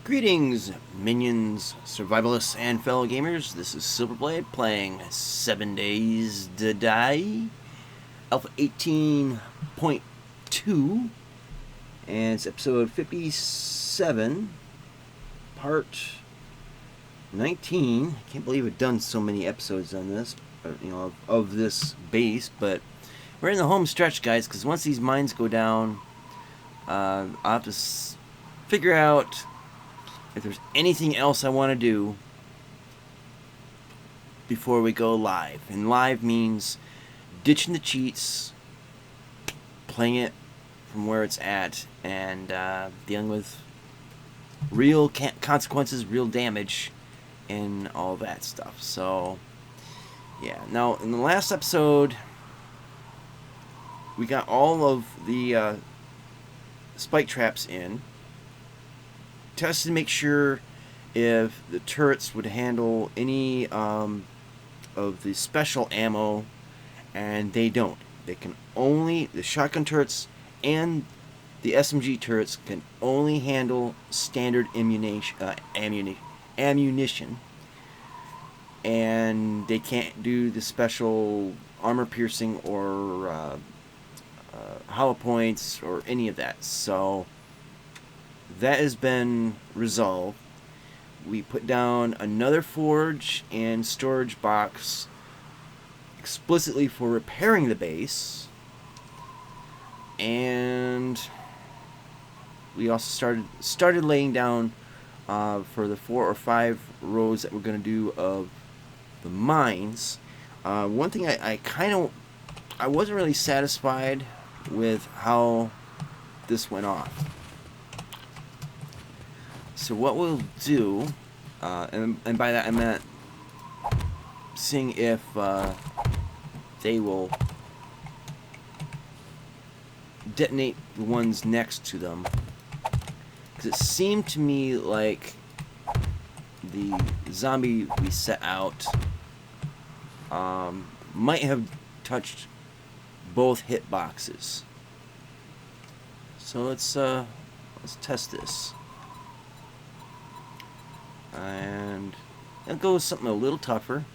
Greetings, minions, survivalists, and fellow gamers. This is Silverblade playing 7 Days to Die, Alpha 18.2, and it's episode 57, part 19. I can't believe I've done so many episodes on this, of this base, but we're in the home stretch, guys, because once these mines go down, I'll have to figure out if there's anything else I want to do before we go live. And live means ditching the cheats, playing it from where it's at, and dealing with real consequences, real damage, and all that stuff. So, yeah. Now, in the last episode, we got all of the spike traps in. Tested to make sure if the turrets would handle any of the special ammo, and they don't. They can only, the shotgun turrets and the SMG turrets can only handle standard ammunition, and they can't do the special armor piercing or hollow points or any of that. So that has been resolved. We put down another forge and storage box explicitly for repairing the base, and we also started laying down for the 4 or 5 rows that we're going to do of the mines. One thing I wasn't really satisfied with how this went off. So what we'll do, and by that I meant seeing if they will detonate the ones next to them. Because it seemed to me like the zombie we set out might have touched both hitboxes. So let's test this. And I'll go with something a little tougher.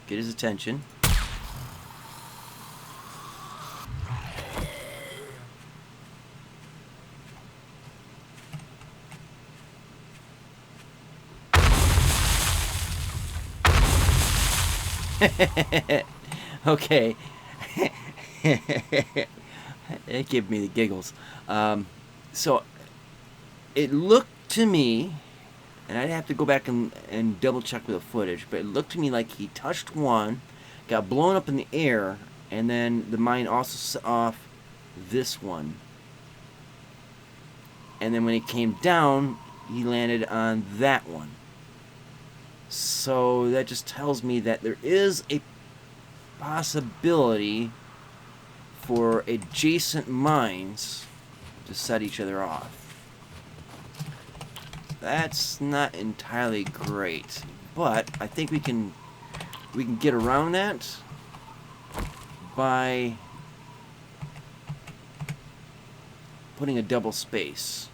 Get his attention. Okay. It gave me the giggles. So it looked to me, and I'd have to go back and double check with the footage, but it looked to me like he touched one, got blown up in the air, and then the mine also set off this one. And then when he came down, he landed on that one. So that just tells me that there is a possibility for adjacent mines to set each other off. That's not entirely great, but I think we can get around that by putting a double space.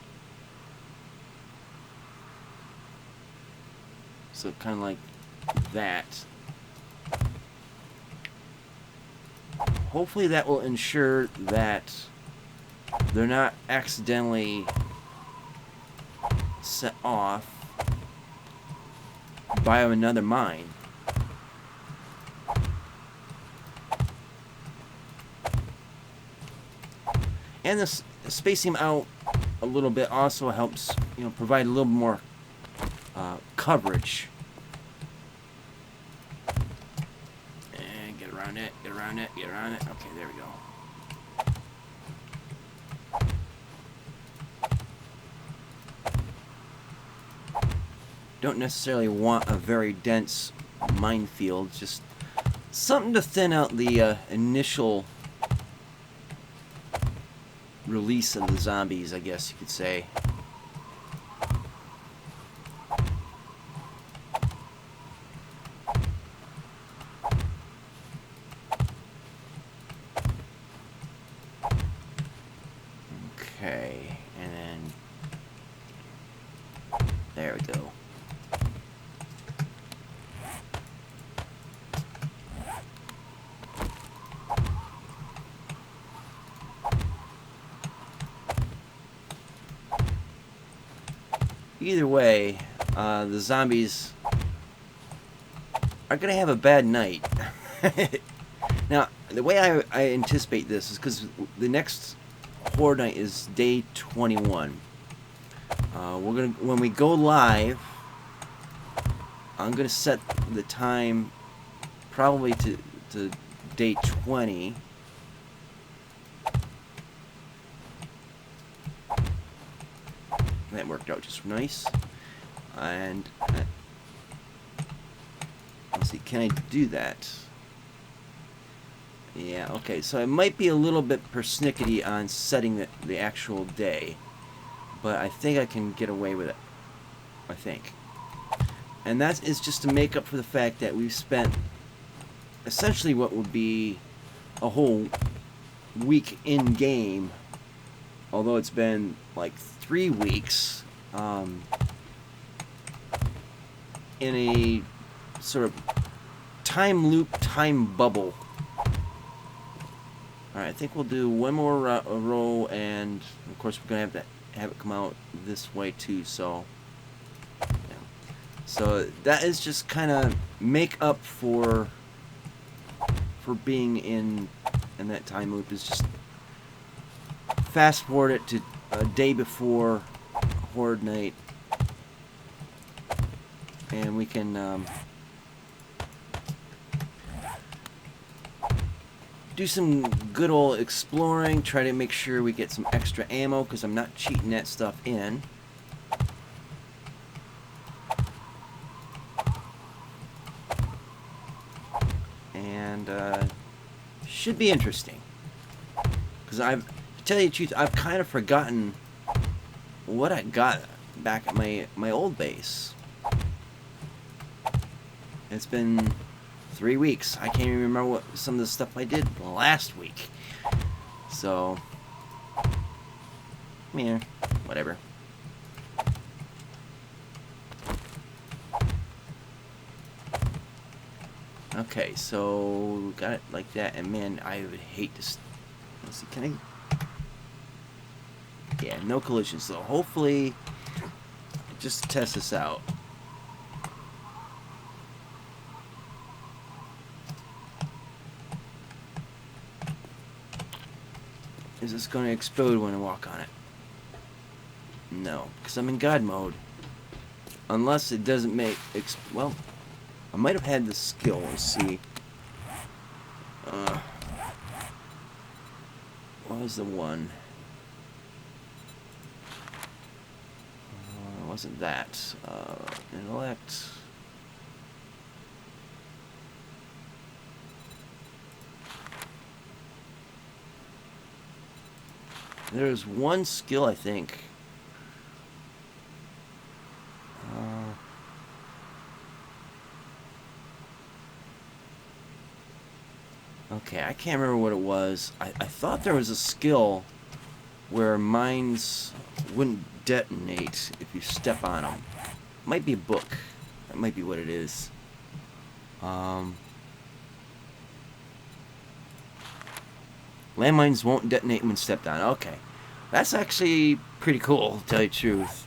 So kind of like that. Hopefully that will ensure that they're not accidentally set off by another mine. And this spacing them out a little bit also helps, provide a little more coverage. And get around it, get around it, get around it. Okay, there we go. Don't necessarily want a very dense minefield, just something to thin out the initial release of the zombies, I guess you could say. Okay. There we go. Either way, the zombies are going to have a bad night. Now, the way I anticipate this is because the next Horde night is day 21. When we go live, I'm gonna set the time probably to day 20. That worked out just nice. And let's see, can I do that? Yeah, okay, so it might be a little bit persnickety on setting the actual day, but I think I can get away with it. I think. And that is just to make up for the fact that we've spent essentially what would be a whole week in game, although it's been like 3 weeks, in a sort of time loop, time bubble. Alright, I think we'll do one more row, and of course we're going to have it come out this way too, so yeah. So that is just kind of make up for being in that time loop, is just fast forward it to a day before Horde night, and we can do some good old exploring, try to make sure we get some extra ammo, because I'm not cheating that stuff in. And should be interesting, because to tell you the truth, I've kind of forgotten what I got back at my old base. It's been 3 weeks. I can't even remember what some of the stuff I did last week. So, yeah, whatever. Okay, so got it like that, and man, I would hate to. Let's see, can I? Yeah, no collision. So hopefully, just to test this out. Is this going to explode when I walk on it? No, because I'm in God mode. Unless it doesn't make... well, I might have had the skill. Let's see. What was the one? It wasn't that. Intellect... There's one skill, I think. Okay, I can't remember what it was. I thought there was a skill where mines wouldn't detonate if you step on them. Might be a book. That might be what it is. Landmines won't detonate when stepped on. Okay. That's actually pretty cool, to tell you the truth.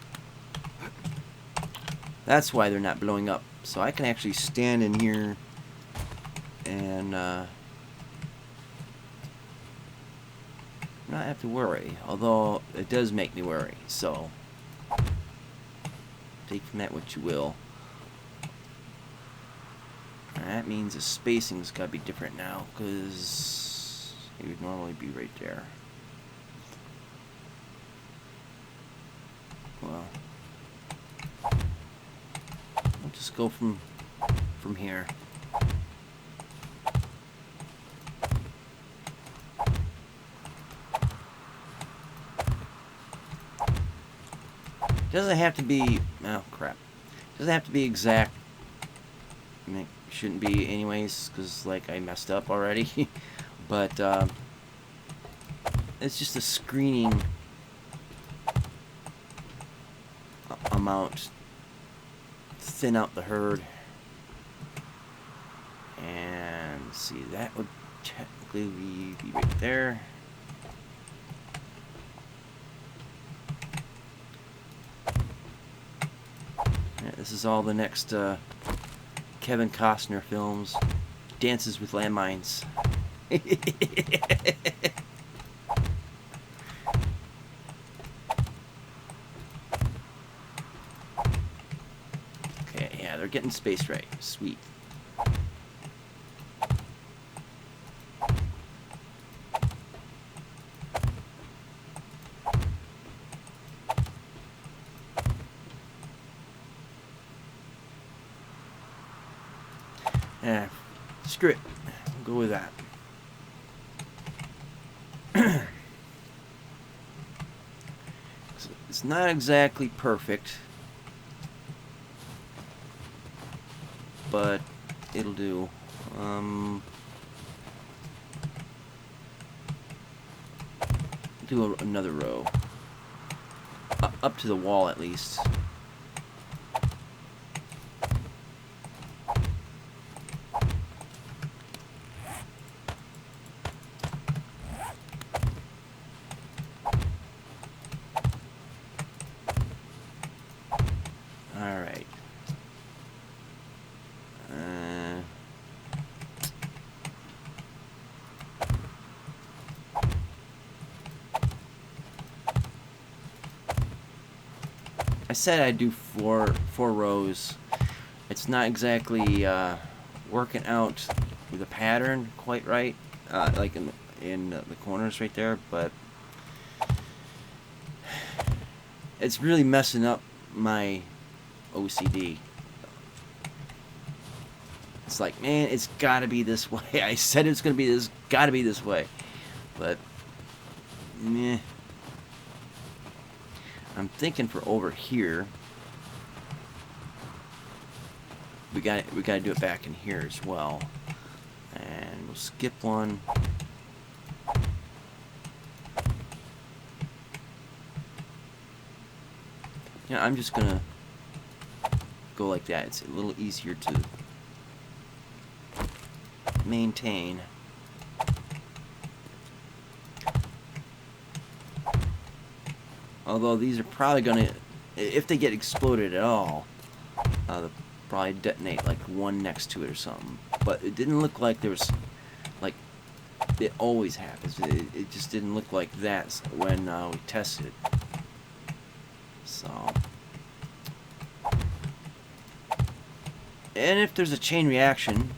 That's why they're not blowing up. So I can actually stand in here and not have to worry. Although, it does make me worry. So, take from that what you will. That means the spacing's got to be different now, because it would normally be right there. Well, I'll just go from here. Doesn't have to be... oh, crap. Doesn't have to be exact. I mean, it shouldn't be anyways, because, like, I messed up already. But, it's just a screening amount thin out the herd. And see, that would technically be right there. Yeah, this is all the next Kevin Costner films. Dances with Landmines. Okay, yeah, they're getting spaced right. Sweet. Yeah, screw it. We'll go with that. It's not exactly perfect, but it'll do. Do another row. Up to the wall at least. Alright. I said I'd do four rows. It's not exactly working out with the pattern quite right, like in the corners right there, but it's really messing up my OCD. It's like, man, it's gotta be this way. I said it's gonna be this, gotta be this way, but meh. I'm thinking for over here, we gotta do it back in here as well, and we'll skip one. Yeah, I'm just gonna go like that. It's a little easier to maintain. Although these are probably gonna, if they get exploded at all, they'll probably detonate like one next to it or something. But it didn't look like there was, like, it always happens. It just didn't look like that when we tested. So, and if there's a chain reaction,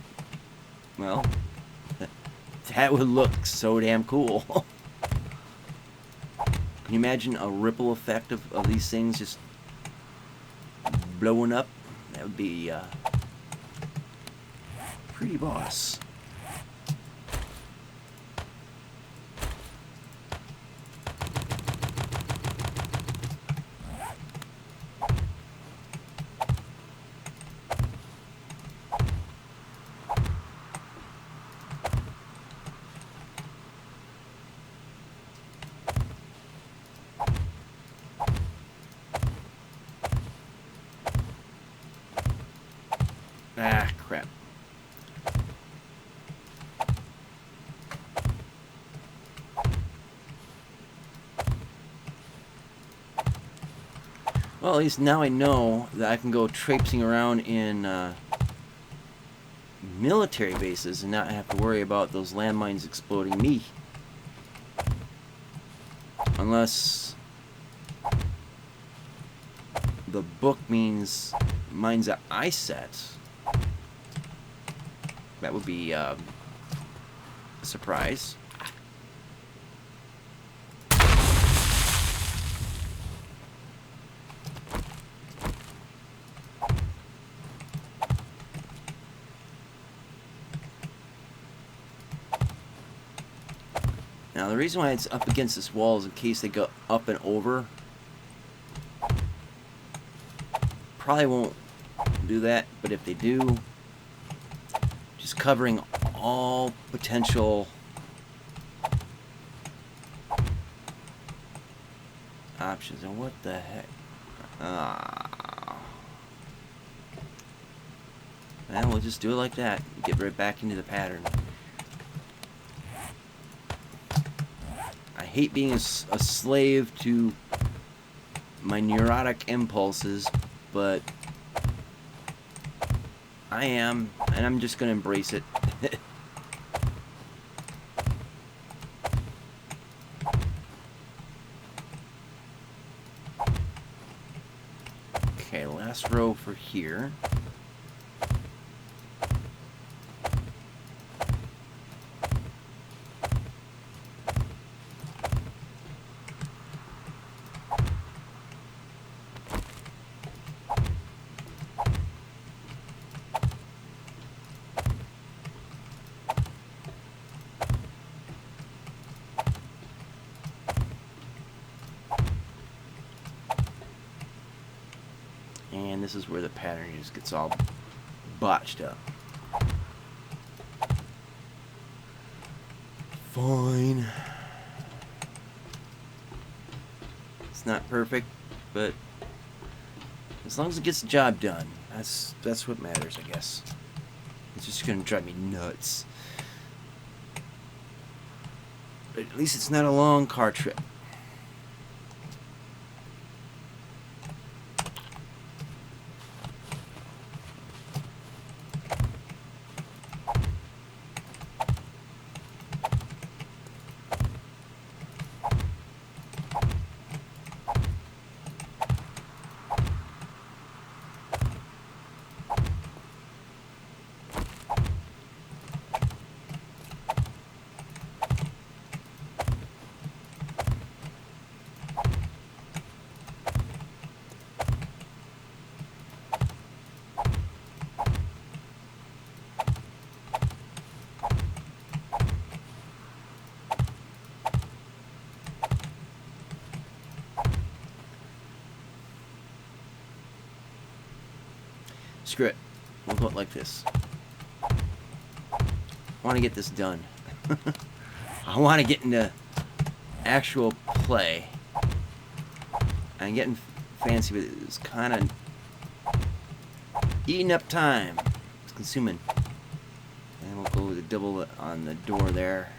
well, that would look so damn cool. Can you imagine a ripple effect of these things just blowing up? That would be pretty boss. Ah, crap. Well, at least now I know that I can go traipsing around in military bases and not have to worry about those landmines exploding me. Unless the book means mines that I set. That would be a surprise. Now the reason why it's up against this wall is in case they go up and over. Probably won't do that, but if they do, just covering all potential options. And what the heck? Well, we'll just do it like that. Get right back into the pattern. I hate being a slave to my neurotic impulses, but I am, and I'm just going to embrace it. Okay, last row for here. And this is where the pattern just gets all botched up. Fine. It's not perfect, but as long as it gets the job done, that's what matters, I guess. It's just gonna drive me nuts. But at least it's not a long car trip. Screw it. We'll go it like this. I want to get this done. I want to get into actual play. I'm getting fancy, but it's kind of eating up time. It's consuming. And we'll go with a double on the door there.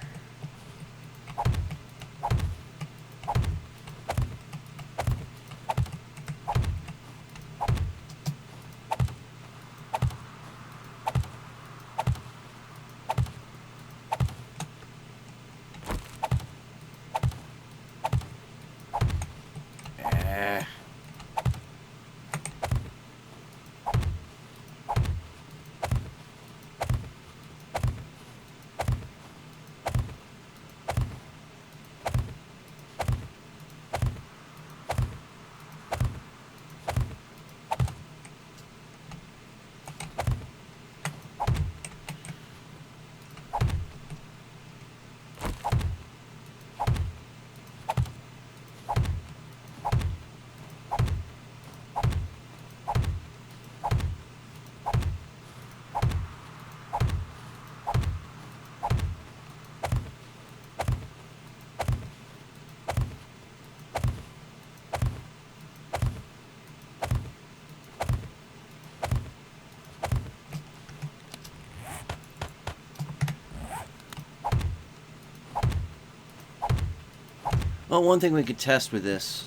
Well, one thing we could test with this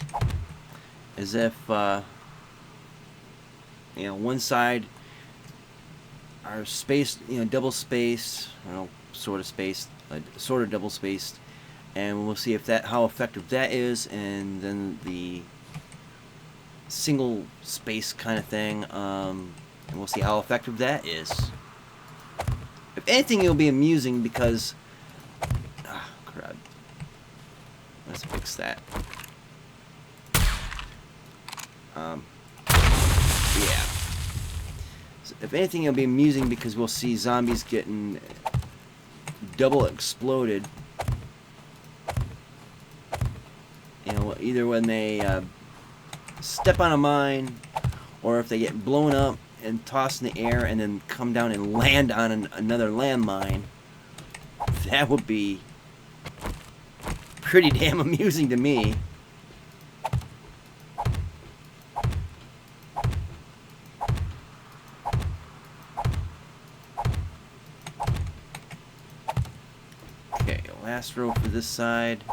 is if, one side are spaced, double spaced, sort of spaced, sort of double spaced, and we'll see if how effective that is, and then the single space kind of thing, and we'll see how effective that is. If anything, it'll be amusing because, crap. Let's fix that. Yeah. So if anything, it'll be amusing because we'll see zombies getting double exploded. Either when they step on a mine, or if they get blown up and tossed in the air and then come down and land on another landmine. That would be pretty damn amusing to me. last row for this side.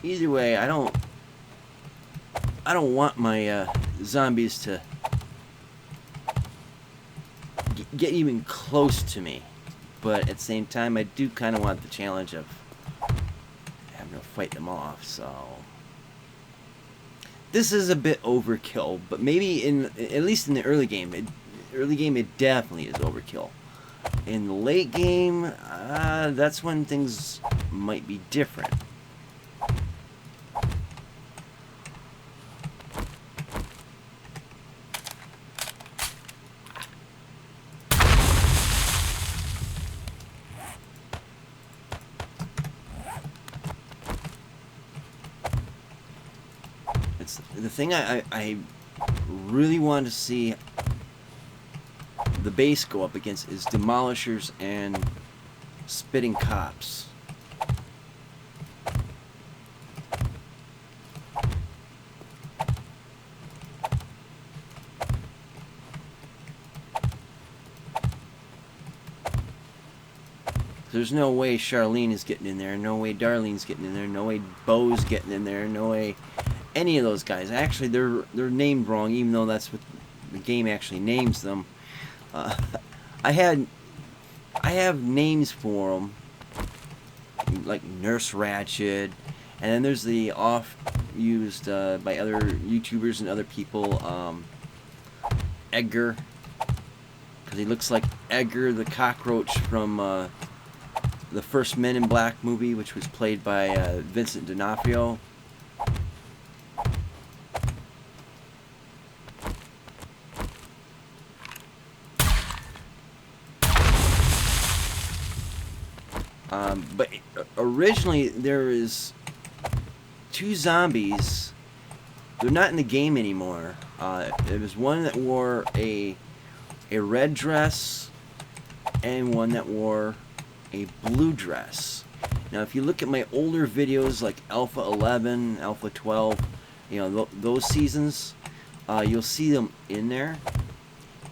Either way, I don't want my zombies to get even close to me, but at the same time, I do kind of want the challenge of having to fight them off. So this is a bit overkill, but maybe at least in the early game, it definitely is overkill. In the late game, that's when things might be different. The thing I really want to see the base go up against is demolishers and spitting cops. There's no way Charlene is getting in there, no way Darlene's getting in there, no way Bo's getting in there, no way any of those guys. Actually, they're named wrong, even though that's what the game actually names them. I have names for them, like Nurse Ratched, and then there's the oft-used by other YouTubers and other people, Edgar, because he looks like Edgar the cockroach from the first Men in Black movie, which was played by Vincent D'Onofrio. But originally there is 2 zombies. They're not in the game anymore. There was one that wore a red dress and one that wore a blue dress. Now, if you look at my older videos like Alpha 11, Alpha 12, you know, those seasons, you'll see them in there.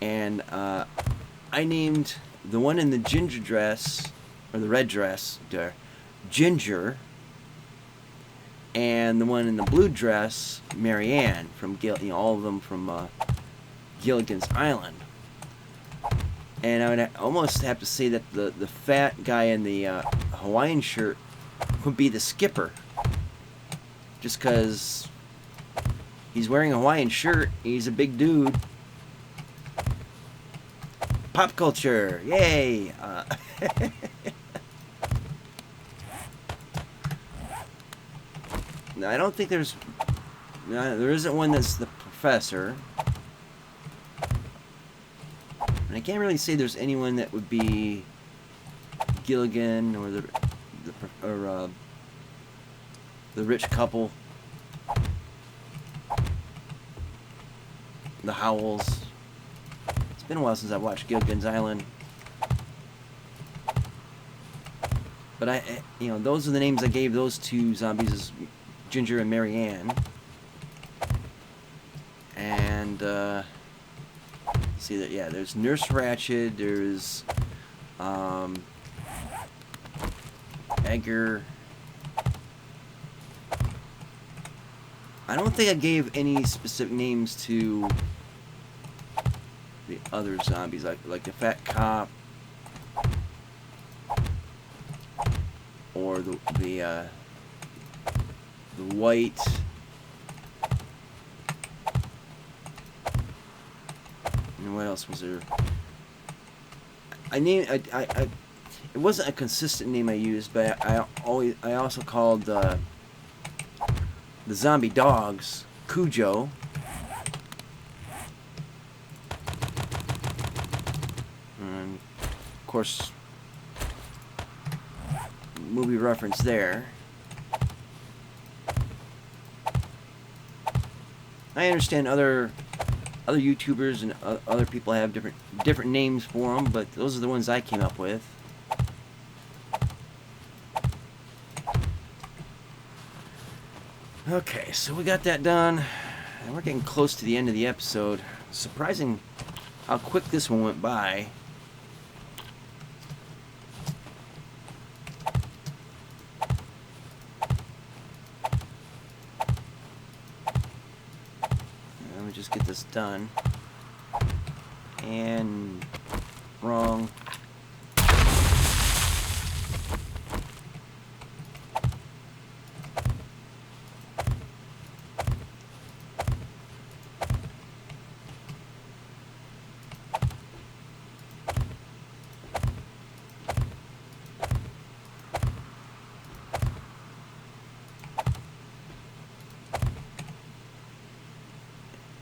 And I named the one in the ginger dress, or the red dress, Ginger, and the one in the blue dress, Marianne, from all of them from Gilligan's Island. And I would almost have to say that the fat guy in the Hawaiian shirt would be the skipper, just because he's wearing a Hawaiian shirt. He's a big dude. Pop culture, yay! Now, I don't think there isn't one that's the professor. And I can't really say there's anyone that would be Gilligan or the rich couple, the Howells. It's been a while since I've watched Gilligan's Island. But those are the names I gave those 2 zombies, is Ginger and Marianne. And see that, yeah, there's Nurse Ratched, there's Edgar. I don't think I gave any specific names to the other zombies, like the fat cop, or the white. And what else was there? It wasn't a consistent name I used, but I also called the zombie dogs Cujo. And of course, movie reference there. I understand other other YouTubers and other people have different names for them, but those are the ones I came up with. Okay, so we got that done, and we're getting close to the end of the episode. Surprising how quick this one went by. Let me just get this done. And wrong.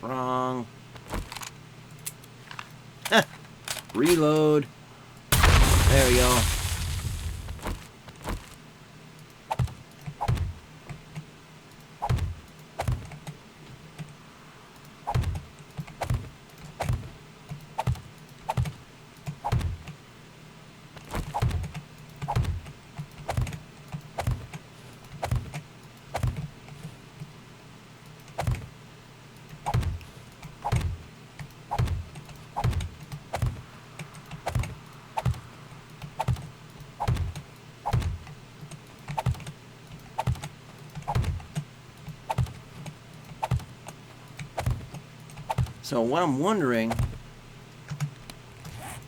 Wrong. Reload. There we go. So what I'm wondering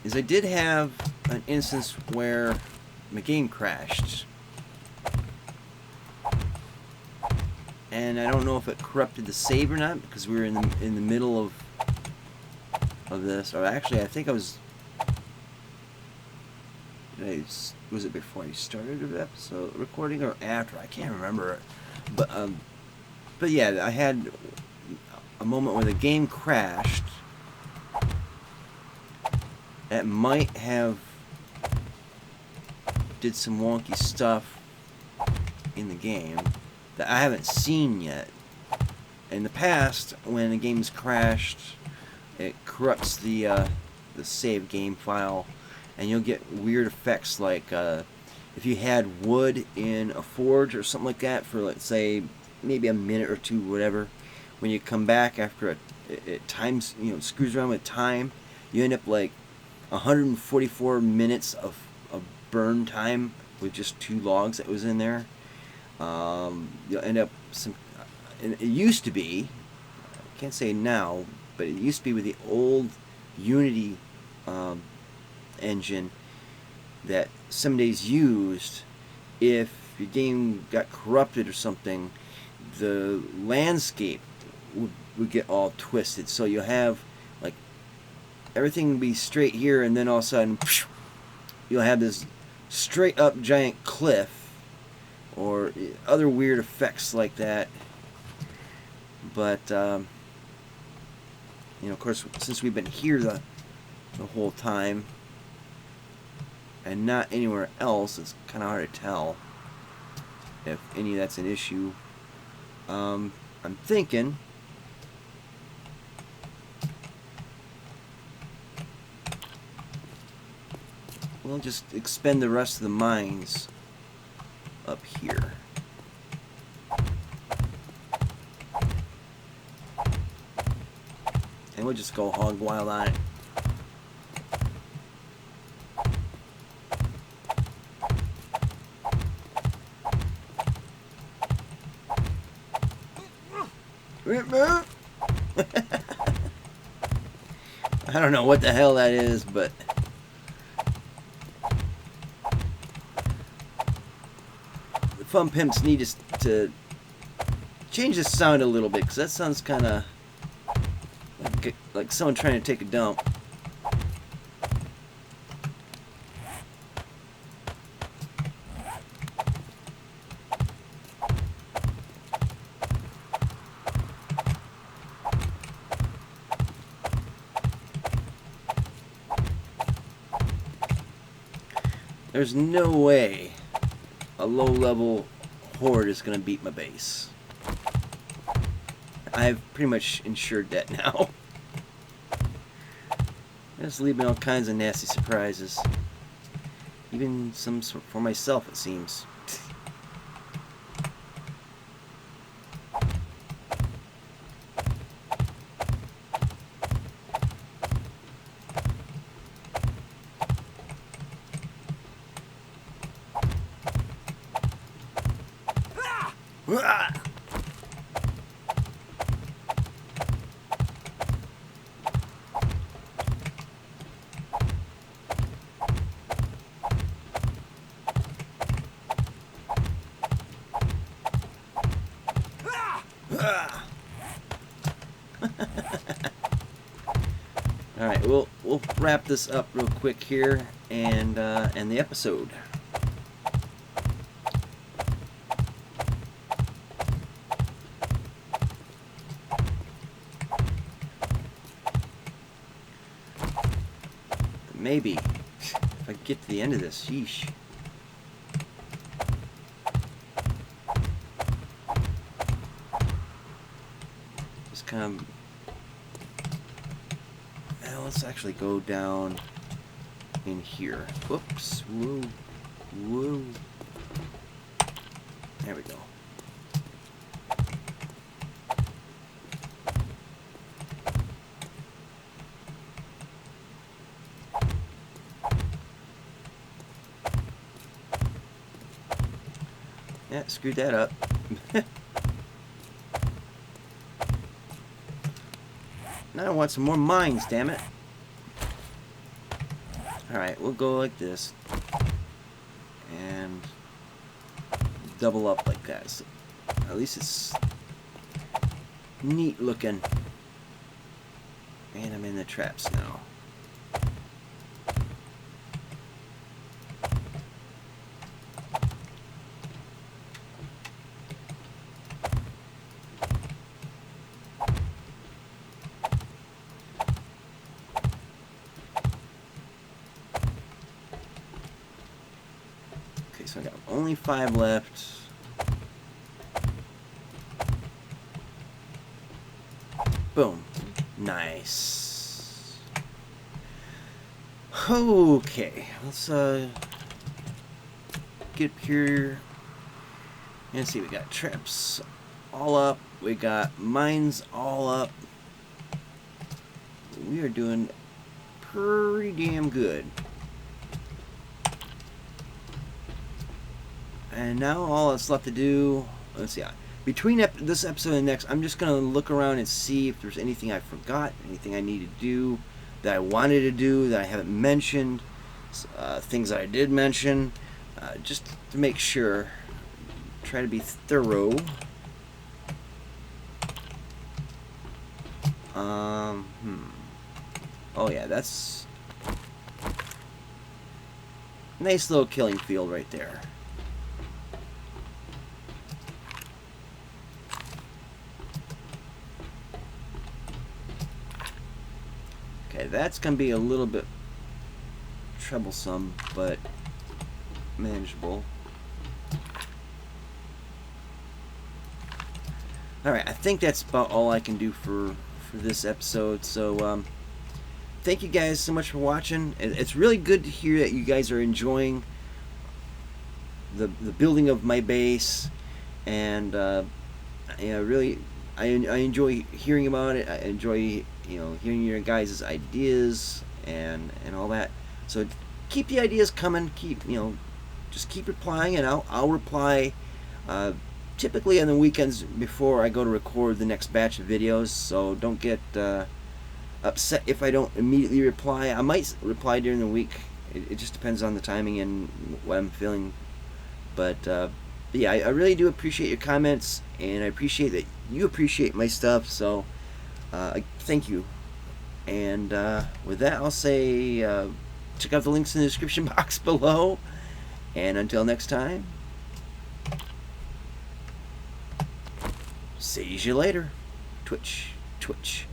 is I did have an instance where my game crashed. And I don't know if it corrupted the save or not, because we were in the middle of this. Or actually, I think I was... was it before I started the episode recording or after? I can't remember. But yeah, I had a moment where the game crashed. That might have did some wonky stuff in the game that I haven't seen yet. In the past, when a game's crashed, it corrupts the save game file, and you'll get weird effects like if you had wood in a forge or something like that for, let's say, maybe a minute or two, whatever. When you come back after it times, screws around with time, you end up like 144 minutes of burn time with just 2 logs that was in there. You'll end up and it used to be, I can't say now, but it used to be with the old Unity engine that some days used. If your game got corrupted or something, the landscape would get all twisted. So you'll have like everything will be straight here, and then all of a sudden you'll have this straight up giant cliff or other weird effects like that. But of course, since we've been here the whole time and not anywhere else, it's kind of hard to tell if any of that's an issue. I'm thinking we'll just expend the rest of the mines up here. And we'll just go hog wild on it. I don't know what the hell that is, but the Fun Pimps need to change the sound a little bit, because that sounds kind of like someone trying to take a dump. There's no way a low-level horde is going to beat my base. I've pretty much ensured that now. Just leaving all kinds of nasty surprises. Even some for myself, it seems. Alright, we'll wrap this up real quick here and end the episode. Maybe if I get to the end of this, sheesh. Just kind of. Well, let's actually go down in here. Whoops. Whoa. Whoa. There we go. Yeah, screwed that up. Now I want some more mines, damn it. Alright, we'll go like this. And double up like that. So at least it's neat looking. And I'm in the traps now. So I got only 5 left. Boom. Nice. Okay, let's get up here and see. We got traps all up. We got mines all up. We are doing pretty damn good. And now all that's left to do, let's see, between this episode and the next, I'm just going to look around and see if there's anything I forgot, anything I need to do, that I wanted to do, that I haven't mentioned, things that I did mention, just to make sure, try to be thorough. Oh yeah, that's a nice little killing field right there. Okay, that's going to be a little bit troublesome, but manageable. Alright, I think that's about all I can do for this episode. So, thank you guys so much for watching. It's really good to hear that you guys are enjoying the building of my base. And, yeah, really, I enjoy hearing about it. I enjoy hearing your guys' ideas and all that. So keep the ideas coming. Just keep replying, and I'll reply. Typically on the weekends before I go to record the next batch of videos. So don't get upset if I don't immediately reply. I might reply during the week. It just depends on the timing and what I'm feeling. But yeah, I really do appreciate your comments, and I appreciate that you appreciate my stuff. So. Thank you. And with that, I'll say check out the links in the description box below. And until next time, see you later. Twitch, Twitch.